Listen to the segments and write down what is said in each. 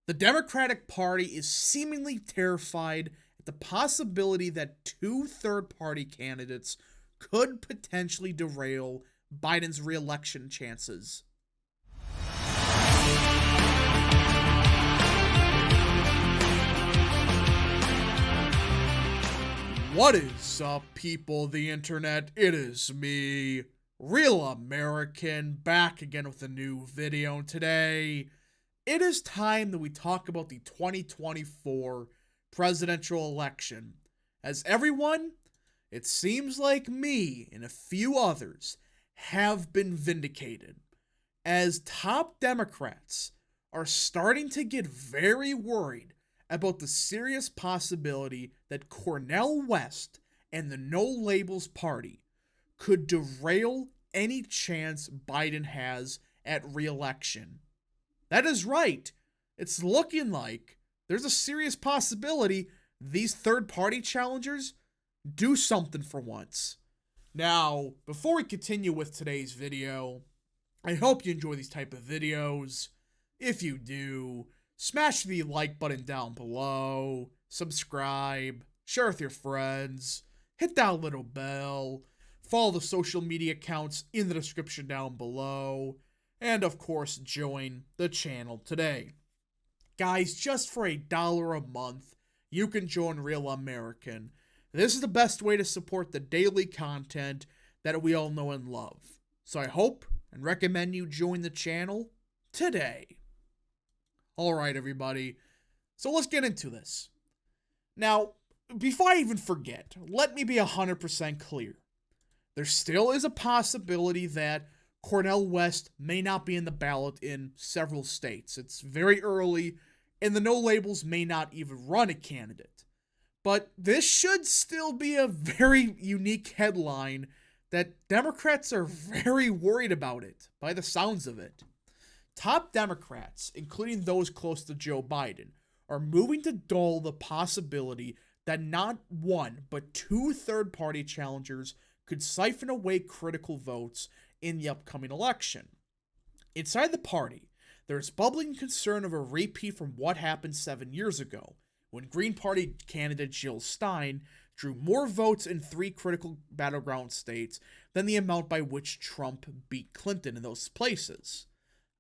The Democratic Party is seemingly terrified at the possibility that two third-party candidates could potentially derail Biden's re-election chances. What is up, people of the internet? It is me, Real American, back again with a new video. Today, it is time that we talk about the 2024 presidential election. As everyone, it seems like me and a few others have been vindicated, as top Democrats are starting to get very worried about the serious possibility that Cornel West and the No Labels Party could derail any chance Biden has at re-election. That is right. It's looking like there's a serious possibility these third-party challengers do something for once. Now, before we continue with today's video, I hope you enjoy these type of videos. If you do, smash the like button down below, subscribe, share with your friends, hit that little bell, follow the social media accounts in the description down below, and of course join the channel today. Guys, just for $1 a month, you can join Real American. This is the best way to support the daily content that we all know and love. So I hope and recommend you join the channel today. Alright, everybody, so let's get into this. Now, before I even forget, let me be 100% clear. There still is a possibility that Cornel West may not be in the ballot in several states. It's very early, and the No Labels may not even run a candidate. But this should still be a very unique headline that Democrats are very worried about it, by the sounds of it. Top Democrats, including those close to Joe Biden, are moving to dull the possibility that not one, but two third-party challengers could siphon away critical votes in the upcoming election. Inside the party, there is bubbling concern of a repeat from what happened 7 years ago, when Green Party candidate Jill Stein drew more votes in 3 critical battleground states than the amount by which Trump beat Clinton in those places.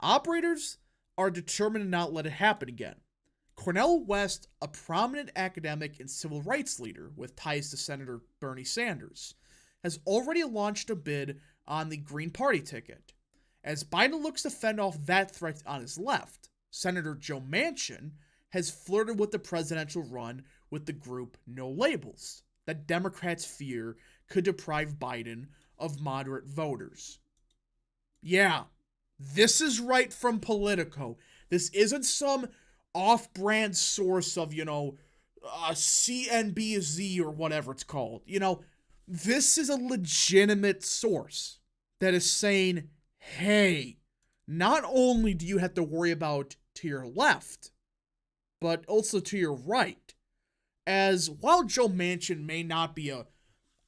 Operators are determined to not let it happen again. Cornel West, a prominent academic and civil rights leader with ties to Senator Bernie Sanders, has already launched a bid on the Green Party ticket. As Biden looks to fend off that threat on his left, Senator Joe Manchin has flirted with the presidential run with the group No Labels that Democrats fear could deprive Biden of moderate voters. Yeah, this is right from Politico. This isn't some off-brand source of, CNBC or whatever it's called. This is a legitimate source that is saying, hey, not only do you have to worry about to your left, but also to your right. As while Joe Manchin may not be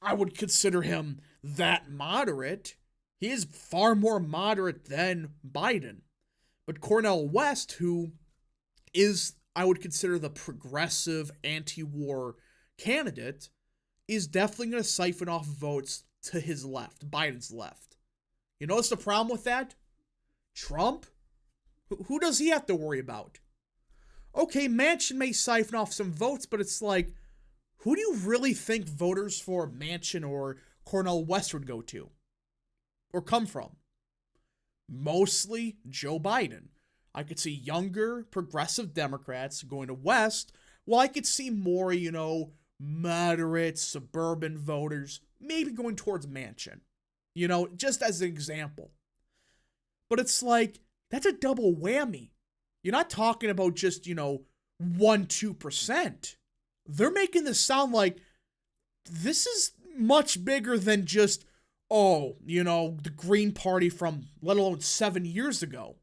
I would consider him that moderate, he is far more moderate than Biden. But Cornel West, who is, I would consider, the progressive anti-war candidate, is definitely going to siphon off votes to his left, Biden's left. You know what's the problem with that? Trump? Who does he have to worry about? Okay, Manchin may siphon off some votes, but it's like, who do you really think voters for Manchin or Cornel West would go to? Or come from? Mostly Joe Biden. I could see younger, progressive Democrats going to West, while I could see more, moderate, suburban voters maybe going towards Manchin. Just as an example. But it's like, that's a double whammy. You're not talking about just, 1-2%. They're making this sound like this is much bigger than just, the Green Party from, let alone 7 years ago.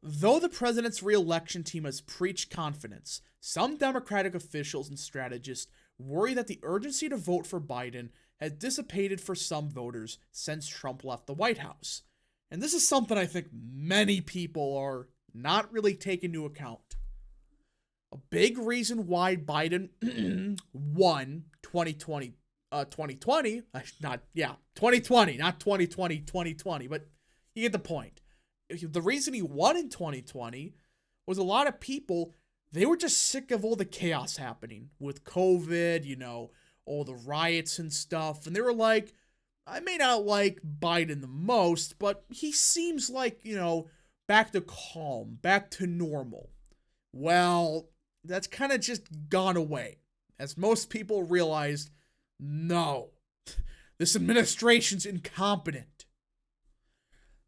Though the president's re-election team has preached confidence, some Democratic officials and strategists worry that the urgency to vote for Biden has dissipated for some voters since Trump left the White House. And this is something I think many people are not really take into account. A big reason why Biden won 2020, 2020, 2020, not 2020, 2020, but you get the point. The reason he won in 2020 was a lot of people, they were just sick of all the chaos happening with COVID, all the riots and stuff, and they were like, I may not like Biden the most, but he seems like, back to calm, back to normal. Well, that's kind of just gone away. As most people realized, no, this administration's incompetent.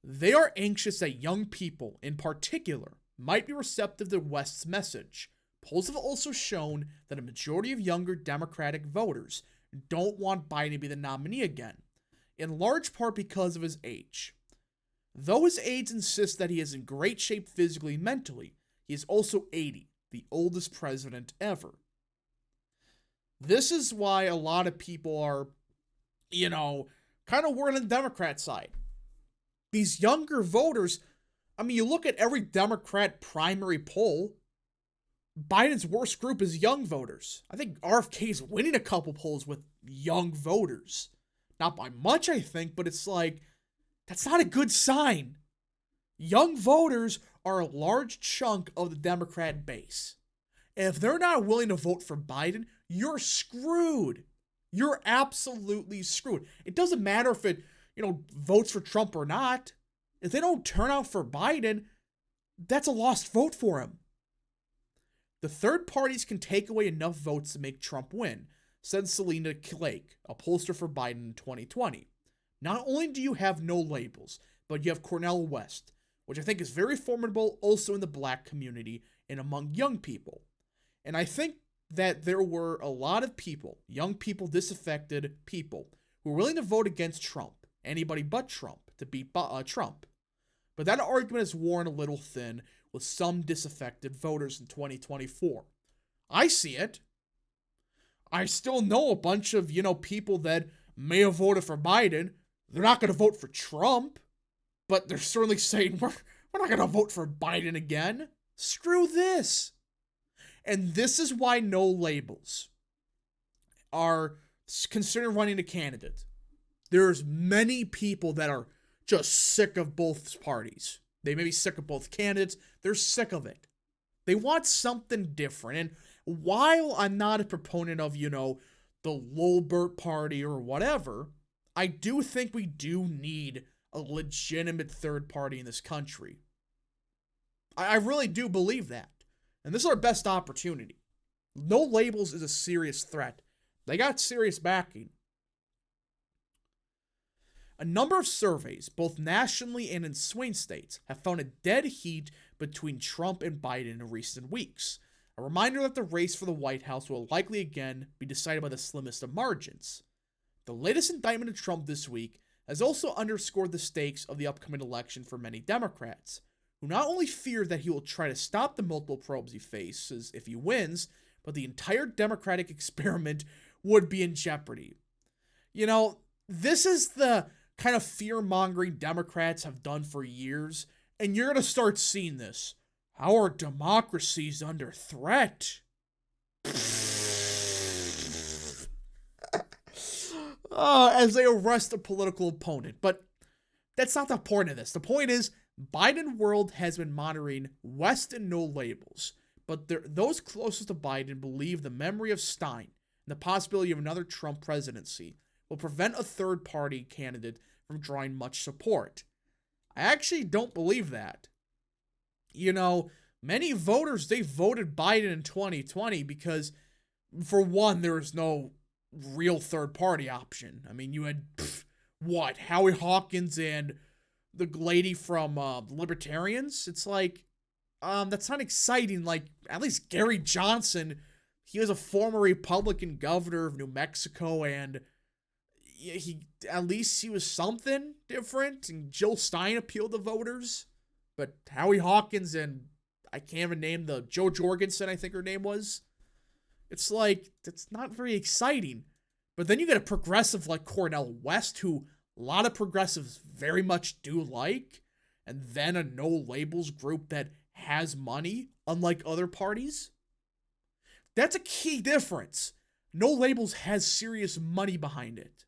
They are anxious that young people, in particular, might be receptive to the West's message. Polls have also shown that a majority of younger Democratic voters don't want Biden to be the nominee again, in large part because of his age. Though his aides insist that he is in great shape physically and mentally, he is also 80, the oldest president ever. This is why a lot of people are, kind of worried on the Democrat side. These younger voters, you look at every Democrat primary poll, Biden's worst group is young voters. I think RFK's winning a couple polls with young voters. Not by much, I think, but it's like, that's not a good sign. Young voters are a large chunk of the Democrat base. And if they're not willing to vote for Biden, you're screwed. You're absolutely screwed. It doesn't matter if it, votes for Trump or not. If they don't turn out for Biden, that's a lost vote for him. The third parties can take away enough votes to make Trump win, said Selena Lake, a pollster for Biden in 2020. Not only do you have no labels, but you have Cornel West, which I think is very formidable also in the black community and among young people. And I think that there were a lot of people, young people, disaffected people, who were willing to vote against Trump, anybody but Trump, to beat Trump. But that argument has worn a little thin with some disaffected voters in 2024. I see it. I still know a bunch of, people that may have voted for Biden. They're not going to vote for Trump, but they're certainly saying, we're not going to vote for Biden again. Screw this. And this is why no labels are considering running a candidate. There's many people that are just sick of both parties. They may be sick of both candidates. They're sick of it. They want something different. And while I'm not a proponent of, the Lolbert party or whatever, I do think we do need a legitimate third party in this country. I really do believe that. And this is our best opportunity. No labels is a serious threat. They got serious backing. A number of surveys, both nationally and in swing states, have found a dead heat between Trump and Biden in recent weeks. A reminder that the race for the White House will likely again be decided by the slimmest of margins. The latest indictment of Trump this week has also underscored the stakes of the upcoming election for many Democrats, who not only fear that he will try to stop the multiple probes he faces if he wins, but the entire Democratic experiment would be in jeopardy. This is the kind of fear-mongering Democrats have done for years, and you're going to start seeing this. Our democracy's under threat. As they arrest a political opponent. But that's not the point of this. The point is, Biden world has been monitoring West and no labels. But those closest to Biden believe the memory of Stein and the possibility of another Trump presidency will prevent a third-party candidate from drawing much support. I actually don't believe that. Many voters, they voted Biden in 2020 because, for one, there was no real third-party option. You had, Howie Hawkins and the lady from Libertarians? It's like, that's not exciting. Like, at least Gary Johnson, he was a former Republican governor of New Mexico, and he was something different, and Jill Stein appealed to voters. But Howie Hawkins and I can't even name Joe Jorgensen, I think her name was. It's like, that's not very exciting. But then you get a progressive like Cornel West, who a lot of progressives very much do like, and then a no labels group that has money, unlike other parties. That's a key difference. No Labels has serious money behind it.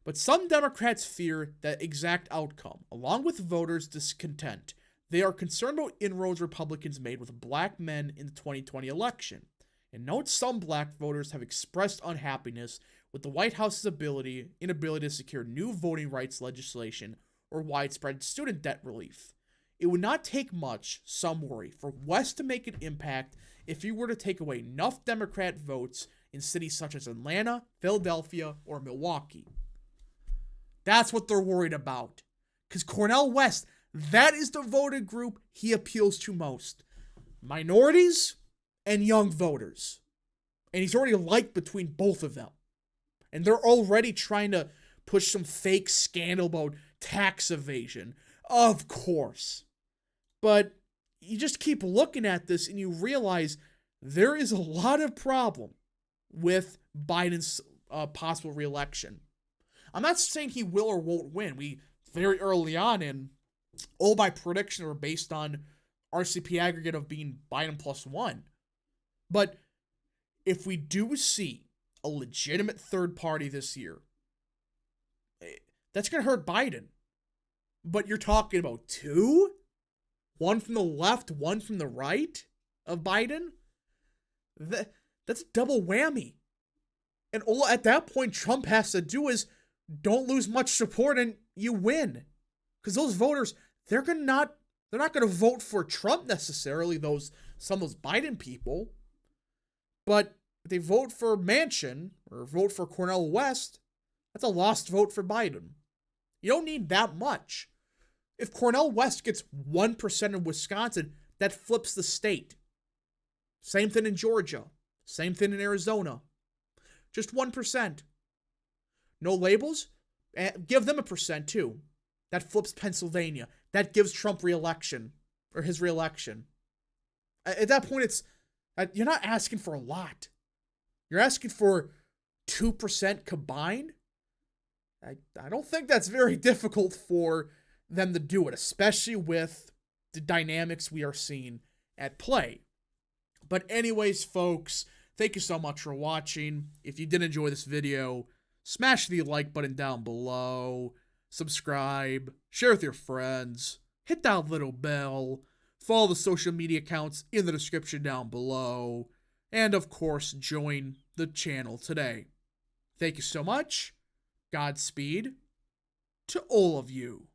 But some Democrats fear that exact outcome, along with voters' discontent. They are concerned about inroads Republicans made with black men in the 2020 election, and note some black voters have expressed unhappiness with the White House's inability to secure new voting rights legislation or widespread student debt relief. It would not take much, some worry, for West to make an impact if he were to take away enough Democrat votes in cities such as Atlanta, Philadelphia, or Milwaukee. That's what they're worried about. Because Cornel West, that is the voter group he appeals to most. Minorities and young voters. And he's already liked between both of them. And they're already trying to push some fake scandal about tax evasion. Of course. But you just keep looking at this and you realize there is a lot of problem with Biden's possible reelection. I'm not saying he will or won't win. We very early on in all my predictions were based on RCP aggregate of being Biden +1. But if we do see a legitimate third party this year, that's going to hurt Biden. But you're talking about two? One from the left, one from the right of Biden? That's a double whammy. And all at that point Trump has to do is don't lose much support and you win. Because those voters, they're not going to vote for Trump necessarily, some of those Biden people. But if they vote for Manchin or vote for Cornel West, that's a lost vote for Biden. You don't need that much. If Cornel West gets 1% in Wisconsin, that flips the state. Same thing in Georgia. Same thing in Arizona. Just 1%. No Labels? Give them 1% too. That flips Pennsylvania. That gives Trump re-election. Or his re-election. At that point, you're not asking for a lot. You're asking for 2% combined? I don't think that's very difficult for them to do it, especially with the dynamics we are seeing at play. But anyways, folks, thank you so much for watching. If you did enjoy this video, smash the like button down below, subscribe, share with your friends, hit that little bell, follow the social media accounts in the description down below, and of course, join the channel today. Thank you so much. Godspeed to all of you.